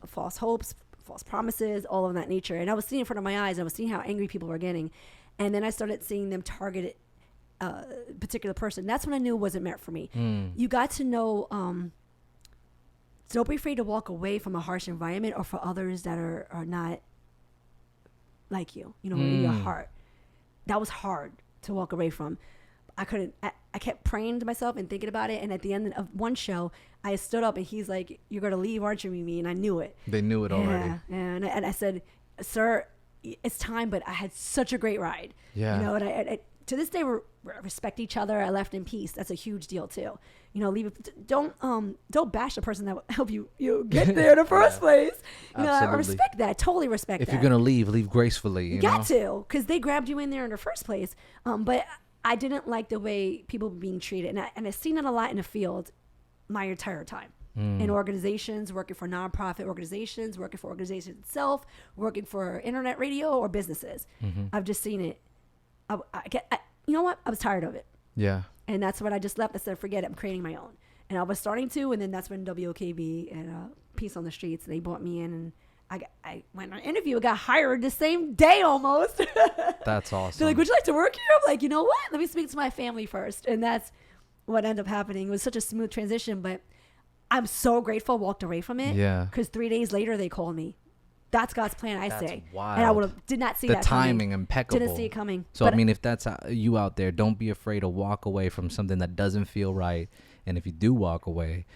false hopes, false promises, all of that nature. And I was seeing in front of my eyes, I was seeing how angry people were getting, and then I started seeing them target a particular person. That's when I knew it wasn't meant for me. You got to know, don't be afraid to walk away from a harsh environment or for others that are not like you, you know, in your heart. That was hard to walk away from. I kept praying to myself and thinking about it. And at the end of one show, I stood up and he's like, "You're going to leave, aren't you, Mimi?" And I knew it. They knew it already. Yeah. And I said, "Sir, it's time," but I had such a great ride. Yeah. You know, and I to this day, we respect each other. I left in peace. That's a huge deal too. You know, don't bash the person that will help you get there in the first place. You know, I respect that. Totally respect that. If you're gonna leave gracefully. You got to, because they grabbed you in there in the first place. But I didn't like the way people were being treated, and I've seen it a lot in the field my entire time. In organizations, working for nonprofit organizations, working for organizations itself, working for internet radio or businesses. I've just seen it. You know what? I was tired of it. Yeah. And that's when I just left. I said, forget it. I'm creating my own. And I was starting to, and then that's when WOKB and Peace on the Streets, they brought me in, and I went on an interview. I got hired the same day almost. That's awesome. They're like, "Would you like to work here?" I'm like, "You know what? Let me speak to my family first." And that's what ended up happening. It was such a smooth transition, but I'm so grateful I walked away from it. Yeah. Because 3 days later, they called me. That's God's plan, I say. Wild. And I did not see the that timing coming. impeccable. Didn't see it coming. So, I mean, if that's you out there, don't be afraid to walk away from something that doesn't feel right. And if you do walk away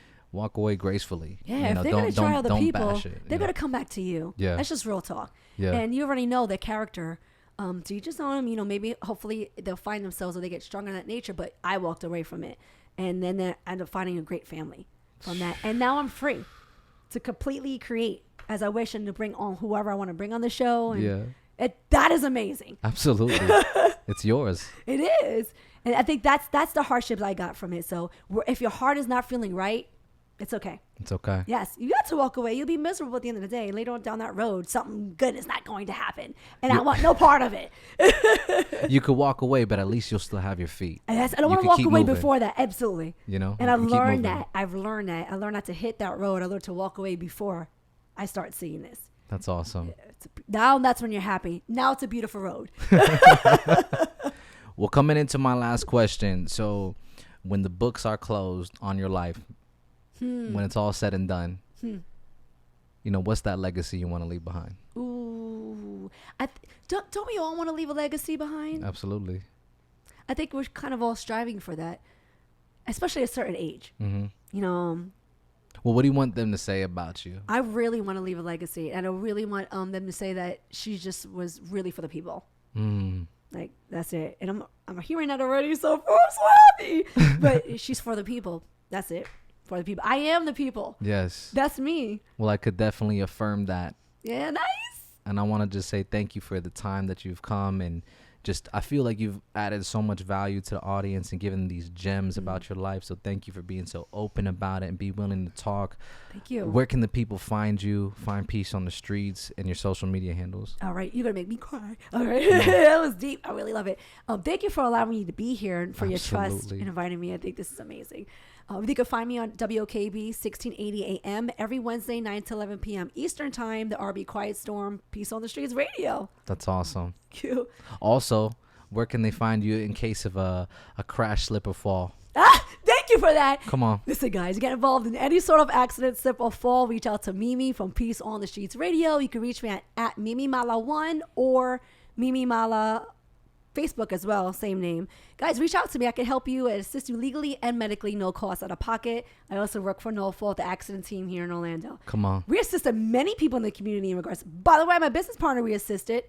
gracefully. Yeah, you know, if they're going to try other people, they're going to to come back to you. Yeah. That's just real talk. Yeah. And you already know their character. So you just know them, you know, maybe hopefully they'll find themselves or they get stronger in that nature. But I walked away from it. And then they end up finding a great family from that. And now I'm free to completely create as I wish and to bring on whoever I want to bring on the show. And that is amazing. Absolutely. It's yours. It is. And I think that's the hardships I got from it. So if your heart is not feeling right, it's okay. It's okay. Yes. You got to walk away. You'll be miserable at the end of the day. And later on down that road, something good is not going to happen. And I want no part of it. You could walk away, but at least you'll still have your feet. And I don't want to walk away before that. Absolutely. You know? And I've learned that. I learned not to hit that road. I learned to walk away before I start seeing this. That's awesome. Now that's when you're happy. Now it's a beautiful road. Well, coming into my last question. So when the books are closed on your life, when it's all said and done, you know, what's that legacy you want to leave behind? Ooh. Don't we all want to leave a legacy behind? Absolutely. I think we're kind of all striving for that, especially at a certain age. You know. Well, what do you want them to say about you? I really want to leave a legacy, and I really want them to say that she just was really for the people. Like, that's it. And I'm hearing that already, so I'm so happy. But she's for the people. That's it. For the people. I am the people. Yes. That's me. Well, I could definitely affirm that. Yeah, nice. And I want to just say thank you for the time that you've come, and just I feel like you've added so much value to the audience and given these gems about your life. So thank you for being so open about it and be willing to talk. Thank you. Where can the people find you, find Peace on the Streets, and your social media handles? All right. You're going to make me cry. All right. That was deep. I really love it. Thank you for allowing me to be here and for your trust and inviting me. I think this is amazing. You can find me on WOKB 1680 AM every Wednesday, 9 to 11 p.m. Eastern Time, the RB Quiet Storm, Peace on the Streets Radio. That's awesome. Thank you. Also, where can they find you in case of a crash, slip, or fall? Thank you for that. Come on. Listen, guys, get involved in any sort of accident, slip, or fall. Reach out to Mimi from Peace on the Streets Radio. You can reach me at Mimi Mala1 or Mimi Mala, Facebook as well, same name. Guys, reach out to me. I can help you and assist you legally and medically, no cost out of pocket. I also work for No Fault, the accident team here in Orlando. Come on. We assisted many people in the community in regards. By the way, my business partner we assisted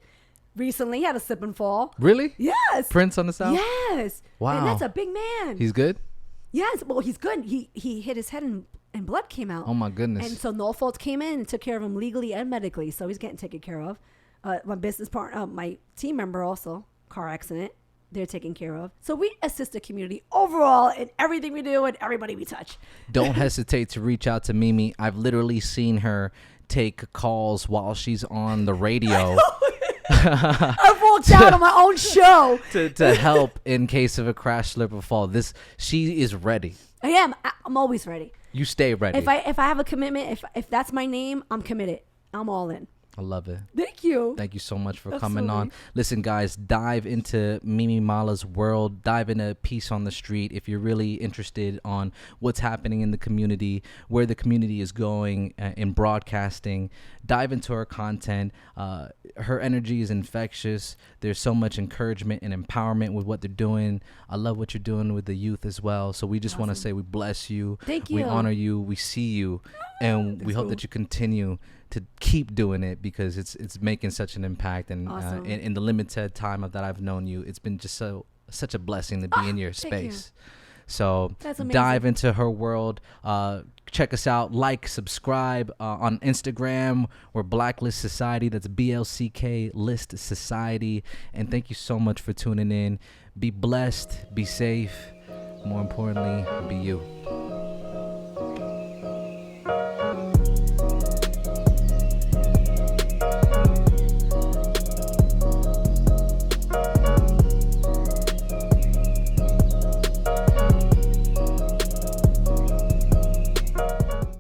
recently had a slip and fall. Really? Yes. Prince on the south? Yes. Wow. And that's a big man. He's good? Yes. Well, he's good. He hit his head and blood came out. Oh, my goodness. And so No Fault came in and took care of him legally and medically. So he's getting taken care of. My business partner, my team member also, car accident. They're taken care of. So we assist the community overall in everything we do and everybody we touch. Don't hesitate to reach out to Mimi. I've literally seen her take calls while she's on the radio. I've walked out on my own show. to help in case of a crash, slip, or fall. She is ready. I am. I'm always ready. You stay ready. If I have a commitment, if that's my name, I'm committed. I'm all in. I love it. Thank you. Thank you so much for Absolutely. coming on. Listen, guys, dive into Mimi Mala's world. Dive into Peace on the Street if you're really interested on what's happening in the community, where the community is going in broadcasting. Dive into her content. Her energy is infectious. There's so much encouragement and empowerment with what they're doing. I love what you're doing with the youth as well. So we just want to say we bless you. Thank you. We honor you. We see you. And we hope that you continue to keep doing it because it's making such an impact. And Awesome. In the limited time that I've known you, it's been just such a blessing to be in your space. So dive into her world. Check us out. Like, subscribe on Instagram. We're Blacklist Society. That's BLCK List Society. And thank you so much for tuning in. Be blessed. Be safe. More importantly, be you.